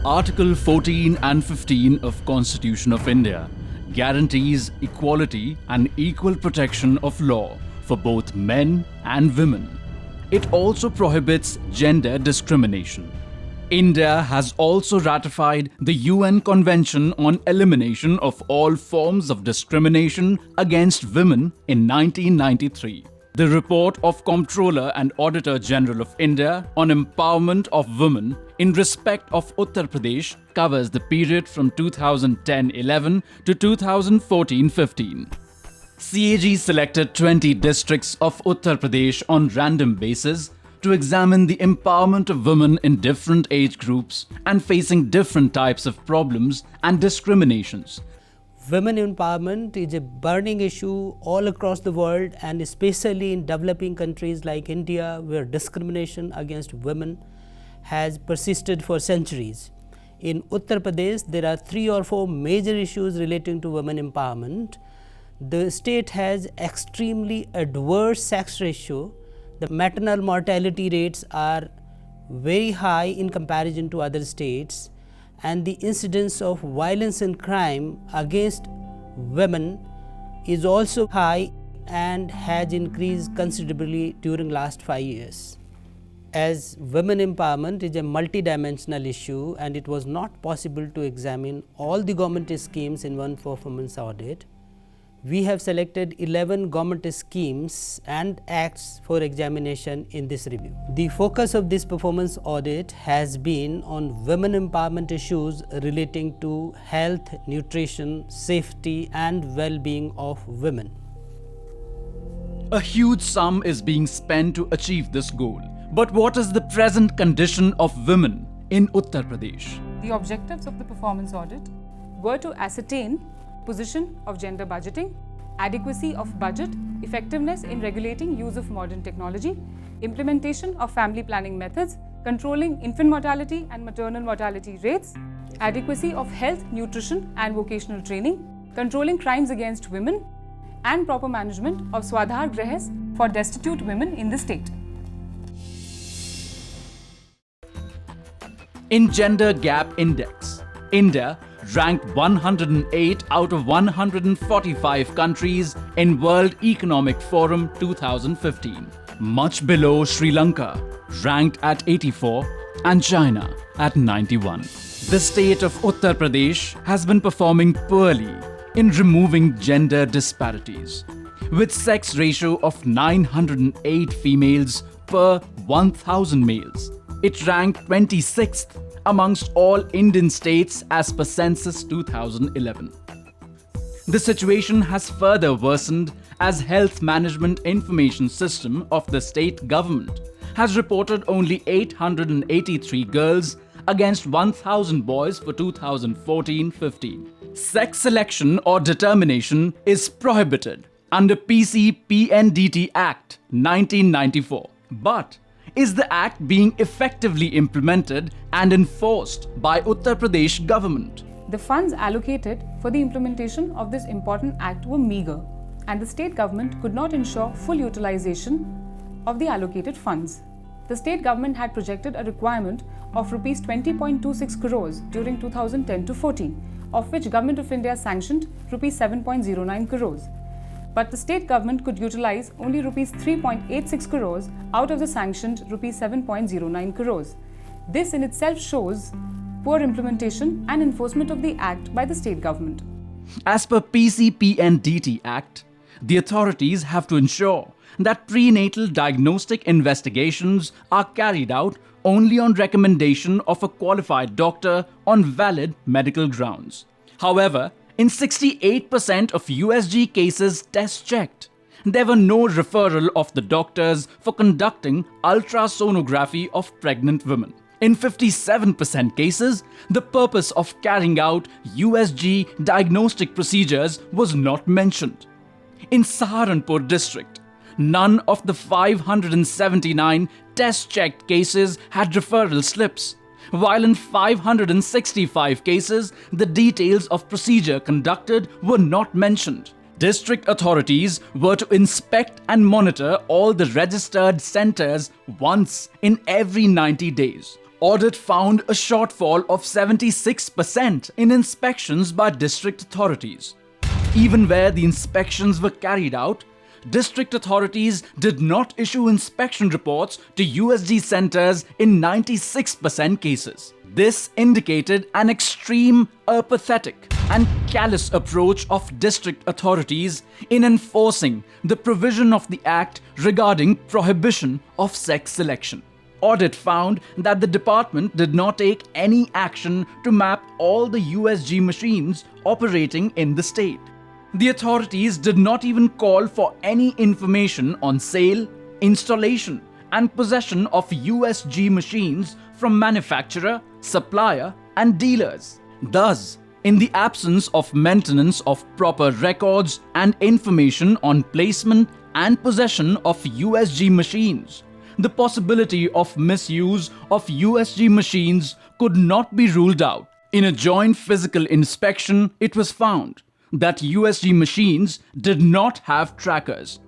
Article 14 and 15 of Constitution of India guarantees equality and equal protection of law for both men and women. It also prohibits gender discrimination. India has also ratified the UN Convention on Elimination of All Forms of Discrimination Against Women in 1993. The report of Comptroller and Auditor General of India on empowerment of women in respect of Uttar Pradesh covers the period from 2010-11 to 2014-15. C&AG selected 20 districts of Uttar Pradesh on random basis to examine the empowerment of women in different age groups and facing different types of problems and discriminations. Women empowerment is a burning issue all across the world, and especially in developing countries like India, where discrimination against women has persisted for centuries. In Uttar Pradesh, there are 3 or 4 major issues relating to women empowerment. The state has extremely adverse sex ratio. The maternal mortality rates are very high in comparison to other states, and the incidence of violence and crime against women is also high and has increased considerably during last 5 years. As women empowerment is a multidimensional issue and it was not possible to examine all the government schemes in one performance audit, we have selected 11 government schemes and acts for examination in this review. The focus of this performance audit has been on women empowerment issues relating to health, nutrition, safety and well-being of women. A huge sum is being spent to achieve this goal. But what is the present condition of women in Uttar Pradesh? The objectives of the performance audit were to ascertain position of gender budgeting, adequacy of budget, effectiveness in regulating use of modern technology, implementation of family planning methods, controlling infant mortality and maternal mortality rates, adequacy of health, nutrition and vocational training, controlling crimes against women, and proper management of Swadhar Grahas for destitute women in the state. In Gender Gap Index, India ranked 108 out of 145 countries in World Economic Forum 2015, much below Sri Lanka, ranked at 84, and China at 91. The state of Uttar Pradesh has been performing poorly in removing gender disparities, with sex ratio of 908 females per 1,000 males. It ranked 26th amongst all Indian states as per Census 2011. The situation has further worsened as Health Management Information System of the state government has reported only 883 girls against 1,000 boys for 2014-15. Sex selection or determination is prohibited under PCPNDT Act 1994. But is the Act being effectively implemented and enforced by Uttar Pradesh government? The funds allocated for the implementation of this important act were meagre, and the state government could not ensure full utilization of the allocated funds. The state government had projected a requirement of Rs 20.26 crores during 2010-14, of which Government of India sanctioned Rs 7.09 crores. But the state government could utilize only Rs 3.86 crores out of the sanctioned Rs 7.09 crores. This in itself shows poor implementation and enforcement of the Act by the state government. As per PCPNDT Act, the authorities have to ensure that prenatal diagnostic investigations are carried out only on recommendation of a qualified doctor on valid medical grounds. However, in 68% of USG cases test checked, there were no referral of the doctors for conducting ultrasonography of pregnant women. In 57% cases, the purpose of carrying out USG diagnostic procedures was not mentioned. In Saharanpur district, none of the 579 test-checked cases had referral slips, while in 565 cases, the details of procedure conducted were not mentioned. District authorities were to inspect and monitor all the registered centers once in every 90 days. Audit found a shortfall of 76% in inspections by district authorities. Even where the inspections were carried out, district authorities did not issue inspection reports to USG centers in 96% cases. This indicated an extreme, apathetic, and callous approach of district authorities in enforcing the provision of the Act regarding prohibition of sex selection. Audit found that the department did not take any action to map all the USG machines operating in the state. The authorities did not even call for any information on sale, installation, and possession of USG machines from manufacturer, supplier, and dealers. Thus, in the absence of maintenance of proper records and information on placement and possession of USG machines, the possibility of misuse of USG machines could not be ruled out. In a joint physical inspection, it was found that USG machines did not have trackers.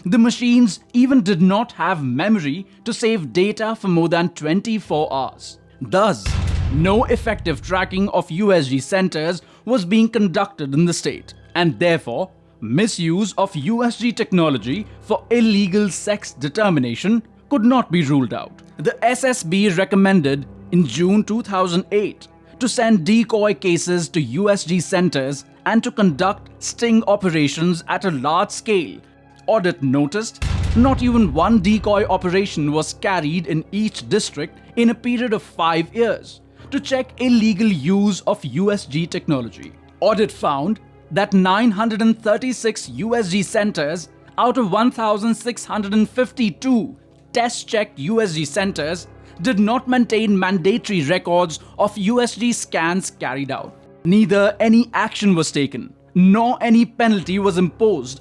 The machines even did not have memory to save data for more than 24 hours. Thus, no effective tracking of USG centers was being conducted in the state, and therefore, misuse of USG technology for illegal sex determination could not be ruled out. The SSB recommended in June 2008 to send decoy cases to USG centers and to conduct sting operations at a large scale. Audit noticed not even one decoy operation was carried in each district in a period of 5 years to check illegal use of USG technology. Audit found that 936 USG centers out of 1,652 test-checked USG centers did not maintain mandatory records of USG scans carried out. Neither any action was taken, nor any penalty was imposed.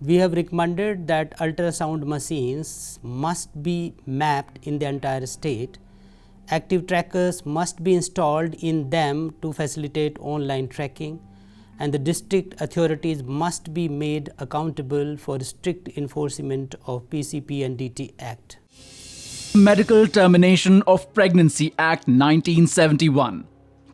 We have recommended that ultrasound machines must be mapped in the entire state. Active trackers must be installed in them to facilitate online tracking, and the district authorities must be made accountable for strict enforcement of PCPNDT Act. Medical Termination of Pregnancy Act 1971.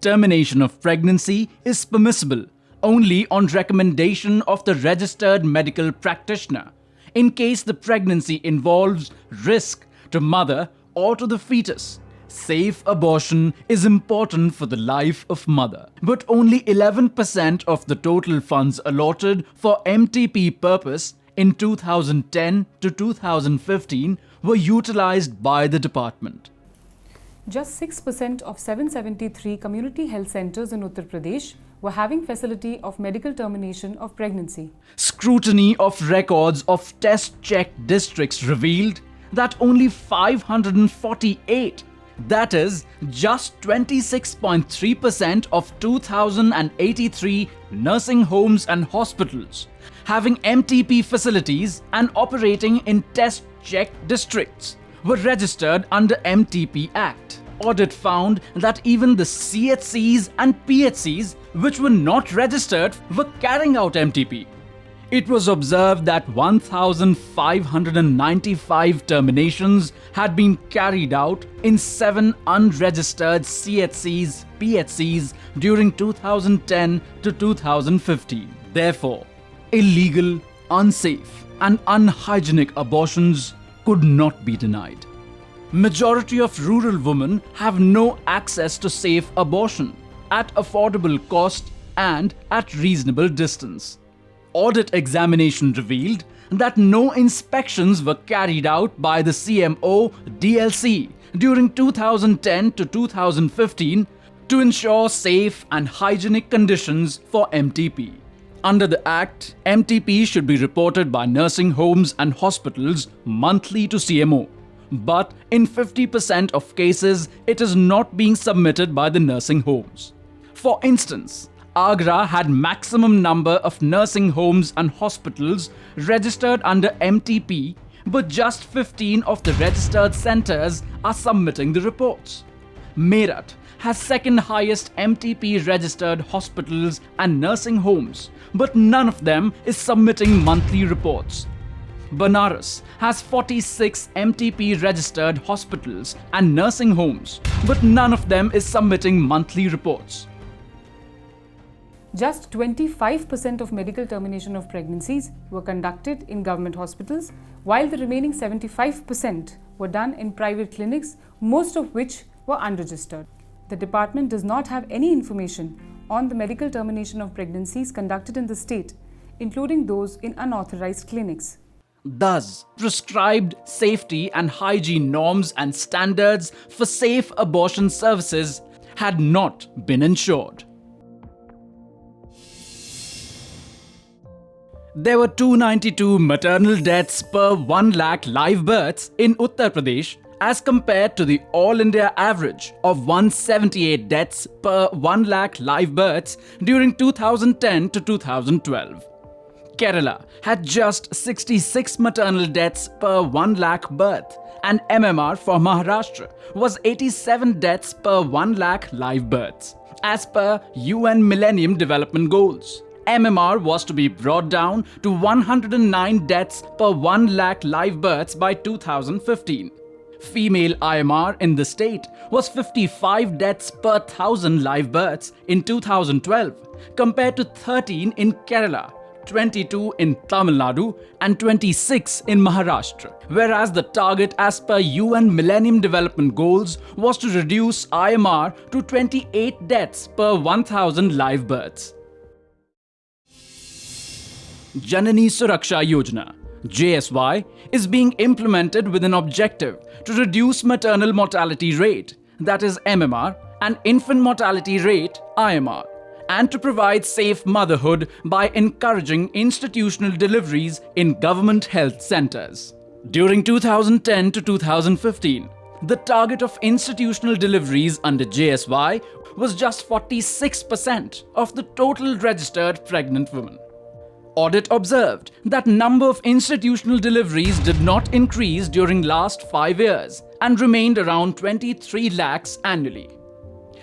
Termination of pregnancy is permissible only on recommendation of the registered medical practitioner in case the pregnancy involves risk to mother or to the fetus. Safe abortion is important for the life of mother, but only 11% of the total funds allotted for MTP purpose in 2010 to 2015 were utilized by the department. Just 6% of 773 community health centers in Uttar Pradesh were having facility of medical termination of pregnancy. Scrutiny of records of test-checked districts revealed that only 548, that is, just 26.3% of 2,083 nursing homes and hospitals having MTP facilities and operating in test-checked districts were registered under MTP Act. Audit found that even the CHCs and PHCs which were not registered were carrying out MTP. It was observed that 1,595 terminations had been carried out in 7 unregistered CHCs, PHCs during 2010 to 2015. Therefore, illegal, unsafe, and unhygienic abortions could not be denied. Majority of rural women have no access to safe abortion at affordable cost and at reasonable distance. Audit examination revealed that no inspections were carried out by the CMO DLC during 2010 to 2015 to ensure safe and hygienic conditions for MTP. Under the Act, MTP should be reported by nursing homes and hospitals monthly to CMO. But in 50% of cases, it is not being submitted by the nursing homes. For instance, Agra had maximum number of nursing homes and hospitals registered under MTP, but just 15 of the registered centers are submitting the reports. Meerut has second highest MTP registered hospitals and nursing homes, but none of them is submitting monthly reports. Banaras has 46 MTP registered hospitals and nursing homes, but none of them is submitting monthly reports. Just 25% of medical termination of pregnancies were conducted in government hospitals, while the remaining 75% were done in private clinics, most of which were unregistered. The department does not have any information on the medical termination of pregnancies conducted in the state, including those in unauthorized clinics. Thus, prescribed safety and hygiene norms and standards for safe abortion services had not been ensured. There were 292 maternal deaths per 1 lakh live births in Uttar Pradesh as compared to the All India average of 178 deaths per 1 lakh live births during 2010 to 2012. Kerala had just 66 maternal deaths per 1 lakh birth, and MMR for Maharashtra was 87 deaths per 1 lakh live births. As per UN Millennium Development Goals, MMR was to be brought down to 109 deaths per 1 lakh live births by 2015. Female IMR in the state was 55 deaths per 1,000 live births in 2012, compared to 13 in Kerala, 22 in Tamil Nadu and 26 in Maharashtra, whereas the target as per UN Millennium Development Goals was to reduce IMR to 28 deaths per 1,000 live births. Janani Suraksha Yojana (JSY) is being implemented with an objective to reduce maternal mortality rate, that is MMR, and infant mortality rate, IMR, and to provide safe motherhood by encouraging institutional deliveries in government health centers. During 2010 to 2015, the target of institutional deliveries under JSY was just 46% of the total registered pregnant women. Audit observed that number of institutional deliveries did not increase during last 5 years and remained around 23 lakhs annually.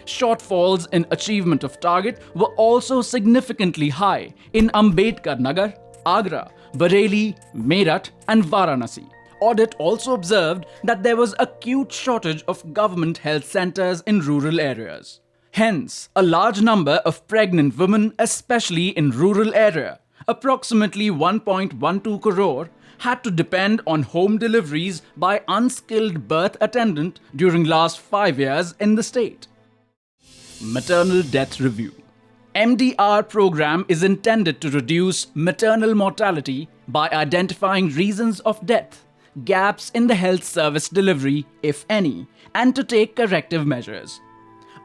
Shortfalls in achievement of target were also significantly high in Ambedkar Nagar, Agra, Bareilly, Meerut and Varanasi. Audit also observed that there was acute shortage of government health centers in rural areas. Hence, a large number of pregnant women, especially in rural area, approximately 1.12 crore, had to depend on home deliveries by unskilled birth attendant during last 5 years in the state. Maternal Death Review. MDR program is intended to reduce maternal mortality by identifying reasons of death, gaps in the health service delivery, if any, and to take corrective measures.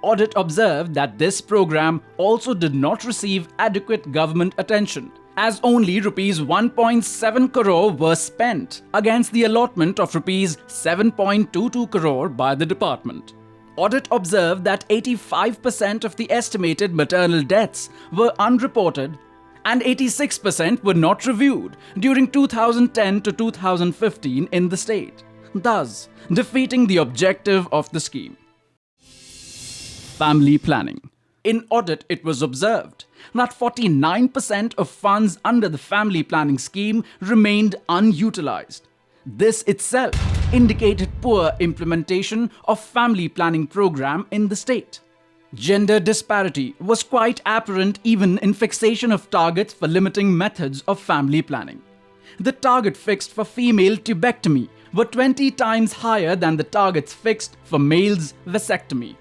Audit observed that this program also did not receive adequate government attention, as only Rs 1.7 crore were spent against the allotment of Rs 7.22 crore by the department. Audit observed that 85% of the estimated maternal deaths were unreported and 86% were not reviewed during 2010 to 2015 in the state, thus defeating the objective of the scheme. Family planning. In audit, it was observed that 49% of funds under the family planning scheme remained unutilized. This itself indicated poor implementation of family planning program in the state. Gender disparity was quite apparent even in fixation of targets for limiting methods of family planning. The target fixed for female tubectomy were 20 times higher than the targets fixed for males' vasectomy.